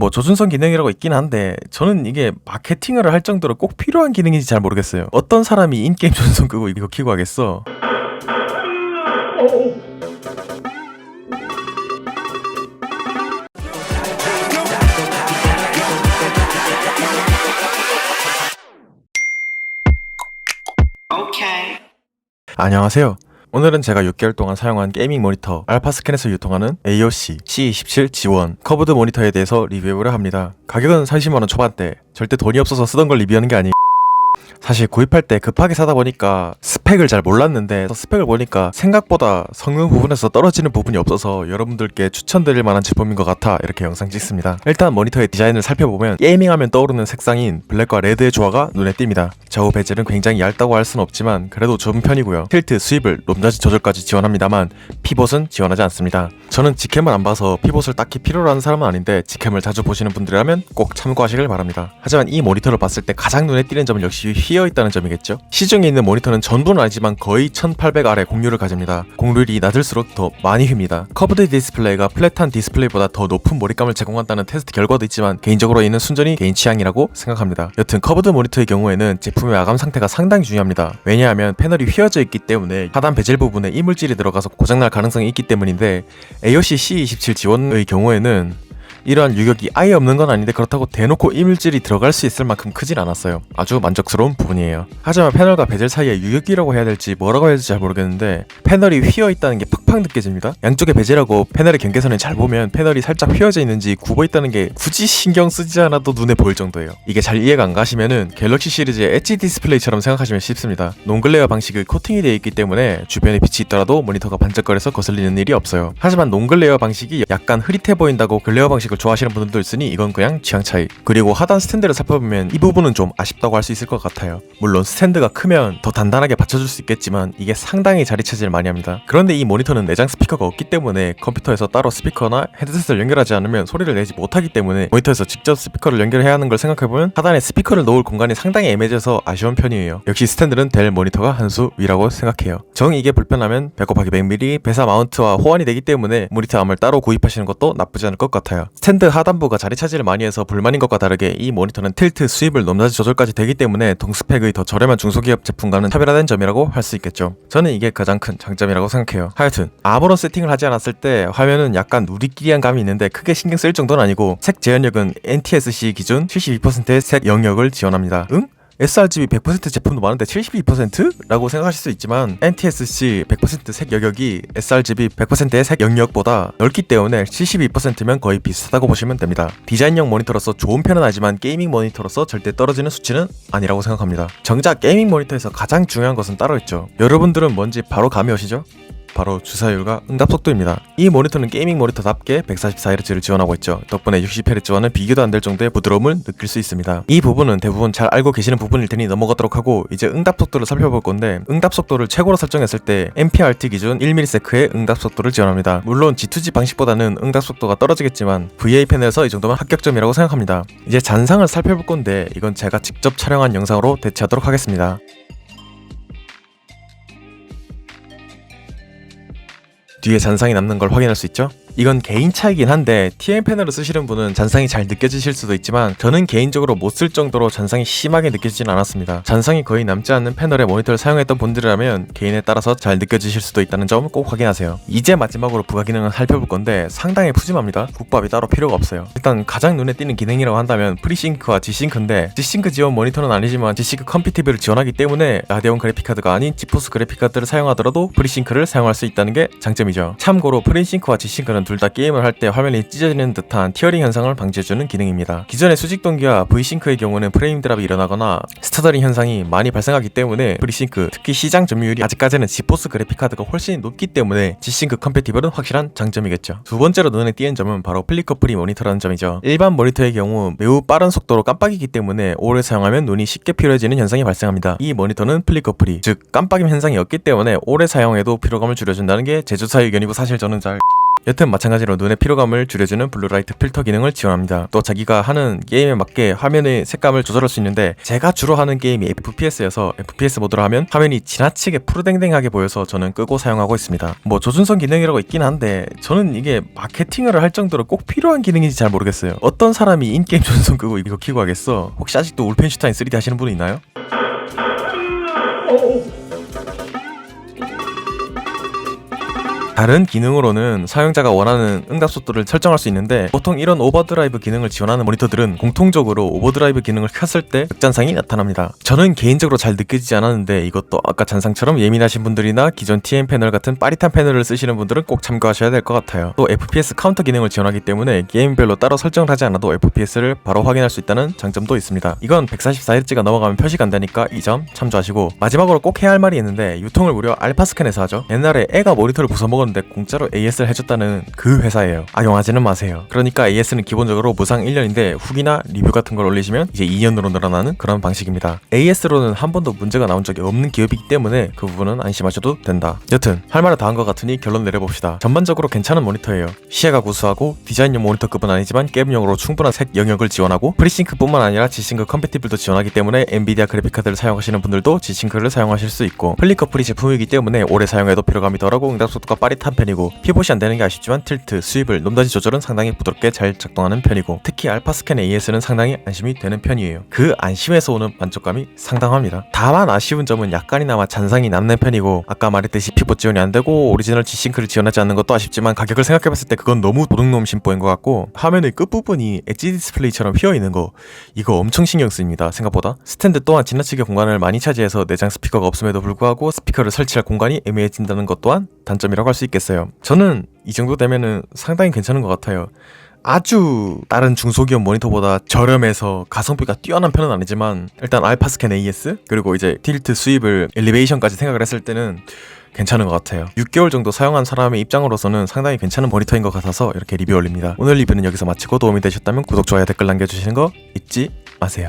뭐 조준성 기능이라고 있긴 한데 저는 이게 마케팅을 할 정도로 꼭 필요한 기능인지 잘 모르겠어요. 어떤 사람이 인게임 조준성 끄고 이거 키고 하겠어? 안녕하세요. 오늘은 제가 6개월 동안 사용한 게이밍 모니터 알파스캔에서 유통하는 AOC C27 G1 커브드 모니터에 대해서 리뷰를 합니다. 가격은 30만원 초반대. 절대 돈이 없어서 쓰던 걸 리뷰하는 게 아니에요. 사실 구입할 때 급하게 사다 보니까 스펙을 잘 몰랐는데 스펙을 보니까 생각보다 성능 부분에서 떨어지는 부분이 없어서 여러분들께 추천드릴 만한 제품인 것 같아 이렇게 영상 찍습니다. 일단 모니터의 디자인을 살펴보면 게이밍하면 떠오르는 색상인 블랙과 레드의 조화가 눈에 띕니다. 좌우 베젤은 굉장히 얇다고 할 순 없지만 그래도 좋은 편이고요. 틸트, 스위블, 롬자지 조절까지 지원합니다만 피봇은 지원하지 않습니다. 저는 G캠을 안 봐서 피봇을 딱히 필요로 하는 사람은 아닌데 G캠을 자주 보시는 분들이라면 꼭 참고하시길 바랍니다. 하지만 이 모니터를 봤을 때 가장 눈에 띄는 점은 역시 휘어있다는 점이겠죠. 시중에 있는 모니터는 전부는 아니지만 거의 1800 아래 공률을 가집니다. 공률이 낮을수록 더 많이 휩니다. 커브드 디스플레이가 플랫한 디스플레이보다 더 높은 몰입감을 제공한다는 테스트 결과도 있지만 개인적으로 이는 순전히 개인 취향이라고 생각합니다. 여튼 커브드 모니터의 경우에는 제품의 마감 상태가 상당히 중요합니다. 왜냐하면 패널이 휘어져 있기 때문에 하단 베젤 부분에 이물질이 들어가서 고장날 가능성이 있기 때문인데 AOC C27 G1의 경우에는 이러한 유격이 아예 없는 건 아닌데 그렇다고 대놓고 이물질이 들어갈 수 있을 만큼 크진 않았어요. 아주 만족스러운 부분이에요. 하지만 패널과 베젤 사이에 유격이라고 해야 될지 뭐라고 해야 될지 잘 모르겠는데 패널이 휘어있다는 게 팍팍 느껴집니다. 양쪽의 베젤하고 패널의 경계선을 잘 보면 패널이 살짝 휘어져 있는지 굽어있다는 게 굳이 신경 쓰지 않아도 눈에 보일 정도예요. 이게 잘 이해가 안 가시면은 갤럭시 시리즈의 엣지 디스플레이처럼 생각하시면 쉽습니다. 논글레어 방식의 코팅이 되어 있기 때문에 주변에 빛이 있더라도 모니터가 반짝거려서 거슬리는 일이 없어요. 하지만 논글레어 방식이 약간 흐릿해 보인다고 글레어 방식을 좋아하시는 분들도 있으니 이건 그냥 취향 차이. 그리고 하단 스탠드를 살펴보면 이 부분은 좀 아쉽다고 할 수 있을 것 같아요. 물론 스탠드가 크면 더 단단하게 받쳐줄 수 있겠지만 이게 상당히 자리 차지를 많이 합니다. 그런데 이 모니터는 내장 스피커가 없기 때문에 컴퓨터에서 따로 스피커나 헤드셋을 연결하지 않으면 소리를 내지 못하기 때문에 모니터에서 직접 스피커를 연결해야 하는 걸 생각해보면 하단에 스피커를 놓을 공간이 상당히 애매해져서 아쉬운 편이에요. 역시 스탠드는 델 모니터가 한 수 위라고 생각해요. 정 이게 불편하면 배꼽하기 100mm 배사 마운트와 호환이 되기 때문에 모니터 암을 따로 구입하시는 것도 나쁘지 않을 것 같아요. 스탠드 하단부가 자리 차지를 많이 해서 불만인 것과 다르게 이 모니터는 틸트, 스위블, 롬자지 조절까지 되기 때문에 동스펙의 더 저렴한 중소기업 제품과는 차별화된 점이라고 할 수 있겠죠. 저는 이게 가장 큰 장점이라고 생각해요. 하여튼 아무런 세팅을 하지 않았을 때 화면은 약간 누리끼리한 감이 있는데 크게 신경 쓸 정도는 아니고 색 재현력은 NTSC 기준 72%의 색 영역을 지원합니다. 응? sRGB 100% 제품도 많은데 72%? 라고 생각하실 수 있지만 NTSC 100% 색 영역이 sRGB 100%의 색 영역보다 넓기 때문에 72%면 거의 비슷하다고 보시면 됩니다. 디자인용 모니터로서 좋은 편은 아니지만 게이밍 모니터로서 절대 떨어지는 수치는 아니라고 생각합니다. 정작 게이밍 모니터에서 가장 중요한 것은 따로 있죠. 여러분들은 뭔지 바로 감이 오시죠? 바로 주사율과 응답 속도입니다. 이 모니터는 게이밍 모니터답게 144Hz를 지원하고 있죠. 덕분에 60Hz와는 비교도 안 될 정도의 부드러움을 느낄 수 있습니다. 이 부분은 대부분 잘 알고 계시는 부분일 테니 넘어가도록 하고 이제 응답 속도를 살펴볼 건데 응답 속도를 최고로 설정했을 때 MPRT 기준 1ms의 응답 속도를 지원합니다. 물론 G2G 방식보다는 응답 속도가 떨어지겠지만 VA 펜에서 이 정도면 합격점이라고 생각합니다. 이제 잔상을 살펴볼 건데 이건 제가 직접 촬영한 영상으로 대체하도록 하겠습니다. 뒤에 잔상이 남는 걸 확인할 수 있죠? 이건 개인 차이긴 한데 TN 패널을 쓰시는 분은 잔상이 잘 느껴지실 수도 있지만 저는 개인적으로 못 쓸 정도로 잔상이 심하게 느껴지진 않았습니다. 잔상이 거의 남지 않는 패널의 모니터를 사용했던 분들이라면 개인에 따라서 잘 느껴지실 수도 있다는 점 꼭 확인하세요. 이제 마지막으로 부가 기능을 살펴볼 건데 상당히 푸짐합니다. 국밥이 따로 필요가 없어요. 일단 가장 눈에 띄는 기능이라고 한다면 프리싱크와 G싱크인데 G싱크 지원 모니터는 아니지만 G싱크 컴피티블을 지원하기 때문에 라데온 그래픽카드가 아닌 지포스 그래픽카드를 사용하더라도 프리싱크를 사용할 수 있다는 게 장점이죠. 참고로 프리싱크와 G싱크는 둘 다 게임을 할 때 화면이 찢어지는 듯한 티어링 현상을 방지해주는 기능입니다. 기존의 수직 동기와 V싱크의 경우는 프레임 드랍이 일어나거나 스터더링 현상이 많이 발생하기 때문에 프리싱크, 특히 시장 점유율이 아직까지는 지포스 그래픽카드가 훨씬 높기 때문에 G싱크 컴패티블은 확실한 장점이겠죠. 두 번째로 눈에 띄는 점은 바로 플리커 프리 모니터라는 점이죠. 일반 모니터의 경우 매우 빠른 속도로 깜빡이기 때문에 오래 사용하면 눈이 쉽게 피로해지는 현상이 발생합니다. 이 모니터는 플리커 프리, 즉 깜빡임 현상이 없기 때문에 오래 사용해도 피로감을 줄여준다는 게 제조사 의견이고 사실 저는 잘 여튼 마찬가지로 눈의 피로감을 줄여주는 블루라이트 필터 기능을 지원합니다. 또 자기가 하는 게임에 맞게 화면의 색감을 조절할 수 있는데 제가 주로 하는 게임이 FPS여서 FPS 모드로 하면 화면이 지나치게 푸르댕댕하게 보여서 저는 끄고 사용하고 있습니다. 뭐 조준성 기능이라고 있긴 한데 저는 이게 마케팅을 할 정도로 꼭 필요한 기능인지 잘 모르겠어요. 어떤 사람이 인게임 조준성 끄고 이거 키고 하겠어? 혹시 아직도 울펜슈타인 3D 하시는 분이 있나요? 다른 기능으로는 사용자가 원하는 응답 속도를 설정할 수 있는데 보통 이런 오버드라이브 기능을 지원하는 모니터들은 공통적으로 오버드라이브 기능을 켰을 때 극잔상이 나타납니다. 저는 개인적으로 잘 느껴지지 않았는데 이것도 아까 잔상처럼 예민하신 분들이나 기존 TN 패널 같은 빠릿한 패널을 쓰시는 분들은 꼭 참고하셔야 될 것 같아요. 또 FPS 카운터 기능을 지원하기 때문에 게임별로 따로 설정을 하지 않아도 FPS를 바로 확인할 수 있다는 장점도 있습니다. 이건 144Hz가 넘어가면 표시가 안 되니까 이 점 참조하시고, 마지막으로 꼭 해야 할 말이 있는데 유통을 무려 알파스캔에서 하죠. 옛날에 애가 모니터를 부숴먹었는데 공짜로 AS를 해줬다는 그 회사예요. 악용하지는 마세요. 그러니까 AS는 기본적으로 무상 1년인데 후기나 리뷰 같은 걸 올리시면 이제 2년으로 늘어나는 그런 방식입니다. AS로는 한 번도 문제가 나온 적이 없는 기업이기 때문에 그 부분은 안심하셔도 된다. 여튼 할 말은 다 한 것 같으니 결론 내려봅시다. 전반적으로 괜찮은 모니터예요. 시야가 구수하고 디자인용 모니터급은 아니지만 게임용으로 충분한 색 영역을 지원하고 프리싱크뿐만 아니라 G싱크 컴패티블도 지원하기 때문에 엔비디아 그래픽카드를 사용하시는 분들도 G싱크를 사용하실 수 있고, 플리커 프리 제품이기 때문에 오래 사용해도 피로감이 덜하고 응답 속도가 빠릿한 편이고, 피봇이 안되는 게 아쉽지만 틸트, 스윕을, 놈다지 조절은 상당히 부드럽게 잘 작동하는 편이고, 특히 알파스캔 AS는 상당히 안심이 되는 편이에요. 그 안심에서 오는 만족감이 상당합니다. 다만 아쉬운 점은 약간이나마 잔상이 남는 편이고, 아까 말했듯이 피봇 지원이 안되고 오리지널 G싱크를 지원하지 않는 것도 아쉽지만 가격을 생각해봤을 때 그건 너무 도둑놈 심보인 것 같고, 화면의 끝부분이 엣지 디스플레이처럼 휘어있는 거 이거 엄청 신경 쓰입니다. 생각보다. 스탠드 또한 지나치게 공간을 많이 차지해서 내장 스피커가 없음에도 불구하고 스피커를 설치할 공간이 애매해진다는 것 또한 단점이라고 할 수 있겠어요. 저는 이 정도 되면은 상당히 괜찮은 것 같아요. 아주 다른 중소기업 모니터보다 저렴해서 가성비가 뛰어난 편은 아니지만 일단 알파스캔 AS 그리고 이제 틸트, 스윕을, 엘리베이션까지 생각을 했을 때는 괜찮은 것 같아요. 6개월 정도 사용한 사람의 입장으로서는 상당히 괜찮은 모니터인 것 같아서 이렇게 리뷰 올립니다. 오늘 리뷰는 여기서 마치고 도움이 되셨다면 구독, 좋아요, 댓글 남겨주시는 거 잊지 마세요.